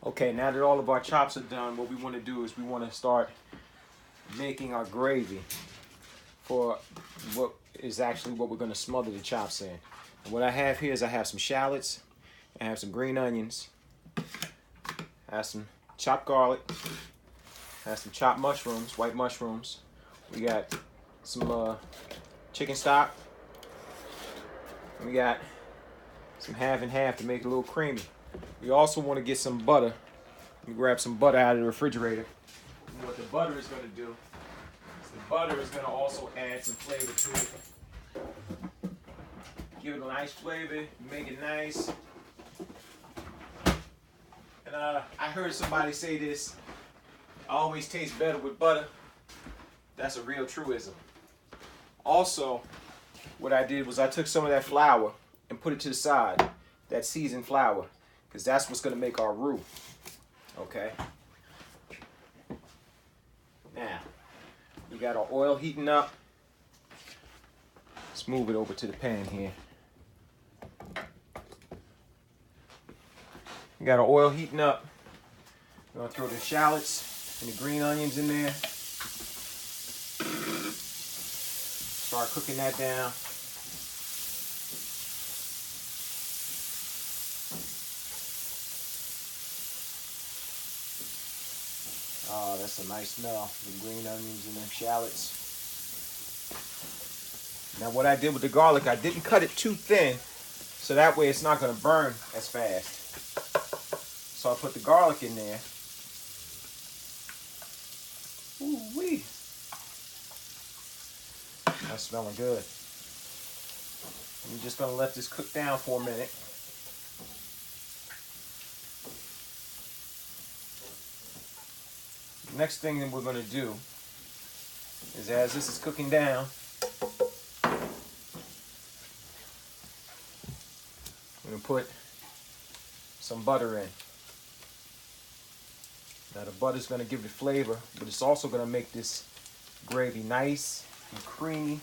Okay, now that all of our chops are done, what we want to do is we want to start making our gravy for what is actually what we're going to smother the chops in. And what I have here is I have some shallots, I have some green onions, I have some chopped garlic, I have some chopped mushrooms, white mushrooms. We got some chicken stock. We got some half and half to make it a little creamy. We also want to get some butter. Let me grab some butter out of the refrigerator. And what the butter is going to do is the butter is going to also add some flavor to it. Give it a nice flavor, make it nice. And I heard somebody say this, always tastes better with butter. That's a real truism. Also, what I did was I took some of that flour and put it to the side, that seasoned flour, because that's what's going to make our roux. Okay? Now, we got our oil heating up. Let's move it over to the pan here. We got our oil heating up. We're going to throw the shallots and the green onions in there. Start cooking that down. Oh, that's a nice smell. The green onions and the shallots. Now what I did with the garlic, I didn't cut it too thin, so that way it's not going to burn as fast. So I put the garlic in there. Ooh-wee. That's smelling good. I'm just going to let this cook down for a minute. Next thing that we're going to do is, as this is cooking down, we're going to put some butter in. Now the butter is going to give it flavor, but it's also going to make this gravy nice and creamy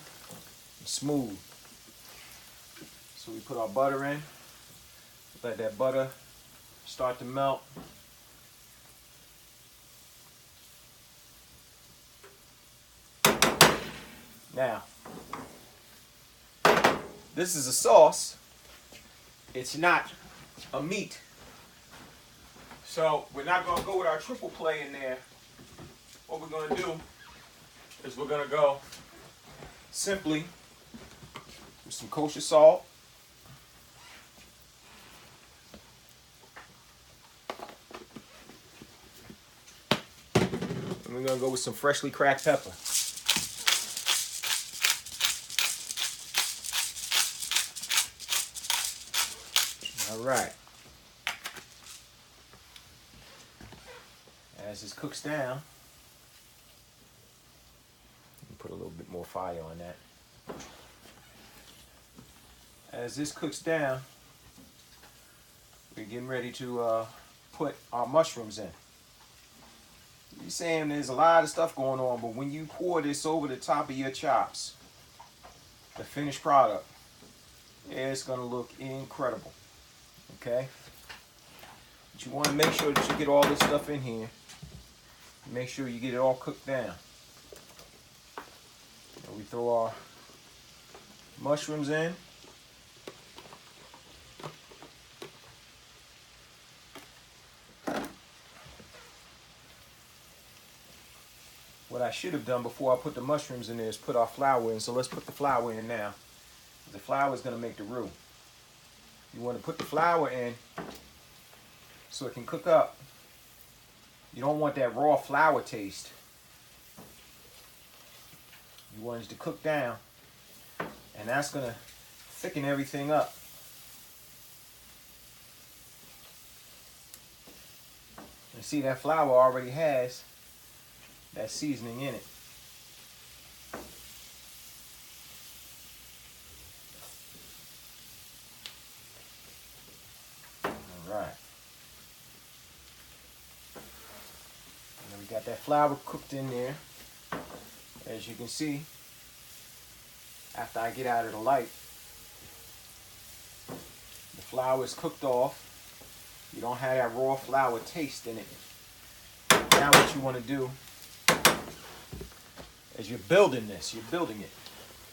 and smooth. So we put our butter in, let that butter start to melt. Now, this is a sauce. It's not a meat. So we're not going to go with our triple play in there. What we're going to do is we're going to go simply with some kosher salt. And we're going to go with some freshly cracked pepper. All right. As this cooks down, put a little bit more fire on that. As this cooks down, we're getting ready to put our mushrooms in. You're saying there's a lot of stuff going on, but when you pour this over the top of your chops, the finished product, it's going to look incredible. Okay? But you want to make sure that you get all this stuff in here. Make sure you get it all cooked down. And we throw our mushrooms in. What I should have done before I put the mushrooms in there is put our flour in. So let's put the flour in now. The flour is going to make the roux. You want to put the flour in so it can cook up. You don't want that raw flour taste. You want it to cook down, and that's going to thicken everything up. And see, that flour already has that seasoning in it. All right. We got that flour cooked in there. As you can see, after I get out of the light, the flour is cooked off. You don't have that raw flour taste in it. Now what you want to do is you're building this. You're building it.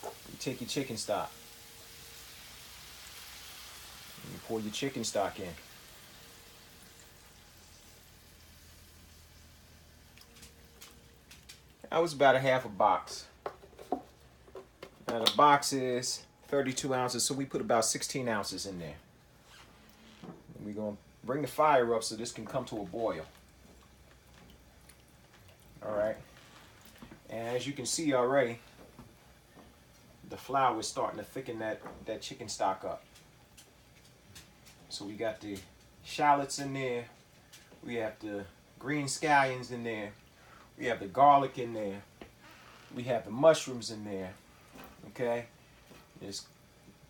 You take your chicken stock. And you pour your chicken stock in. That was about a half a box. Now the box is 32 ounces, so we put about 16 ounces in there. And we're going to bring the fire up so this can come to a boil. All right. And as you can see already, the flour is starting to thicken that chicken stock up. So we got the shallots in there. We have the green scallions in there. We have the garlic in there. We have the mushrooms in there. Okay. There's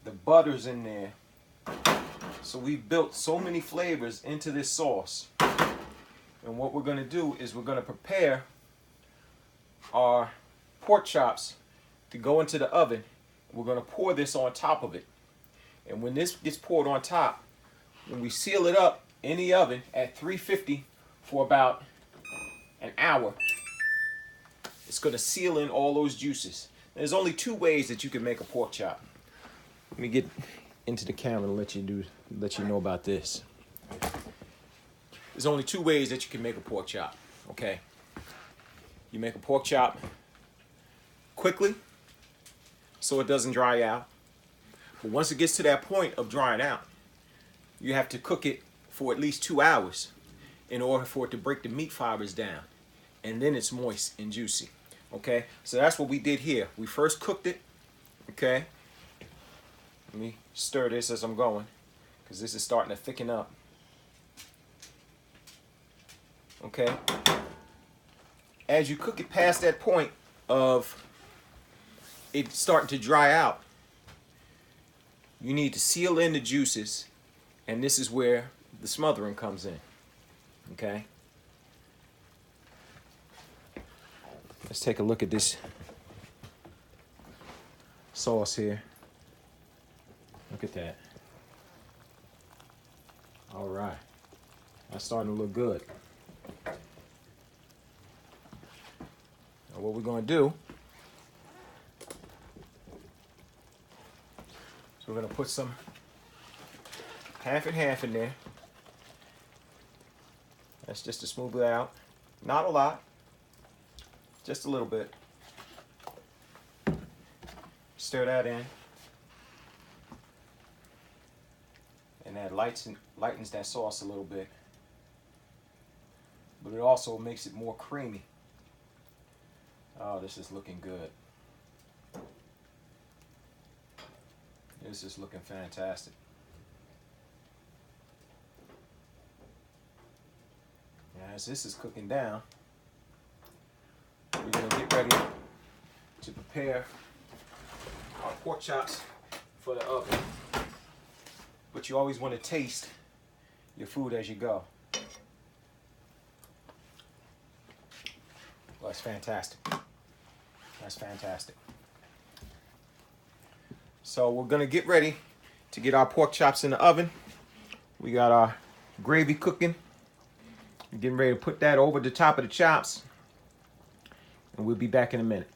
the butter's in there. So we've built so many flavors into this sauce. And what we're going to do is we're going to prepare our pork chops to go into the oven. We're going to pour this on top of it. And when this gets poured on top, when we seal it up in the oven at 350 for about an hour, it's going to seal in all those juices. There's only two ways that you can make a pork chop. Let me get into the camera and let you know about this. There's only two ways that you can make a pork chop. Okay. You make a pork chop quickly so it doesn't dry out. But once it gets to that point of drying out, you have to cook it for at least 2 hours in order for it to break the meat fibers down. And then it's moist and juicy. Okay, so that's what we did here. We first cooked it. Okay, let me stir this as I'm going because this is starting to thicken up. Okay, as you cook it past that point of it starting to dry out, you need to seal in the juices, and this is where the smothering comes in. Okay, let's take a look at this sauce here. Look at that. All right, that's starting to look good. Now what we're going to do, so we're going to put some half and half in there. That's just to smooth it out. Not a lot, just a little bit. Stir that in. And that lightens that sauce a little bit. But it also makes it more creamy. Oh, this is looking good. This is looking fantastic. As this is cooking down, we're going to get ready to prepare our pork chops for the oven. But you always want to taste your food as you go. Well, that's fantastic. That's fantastic. So we're going to get ready to get our pork chops in the oven. We got our gravy cooking. We're getting ready to put that over the top of the chops. And we'll be back in a minute.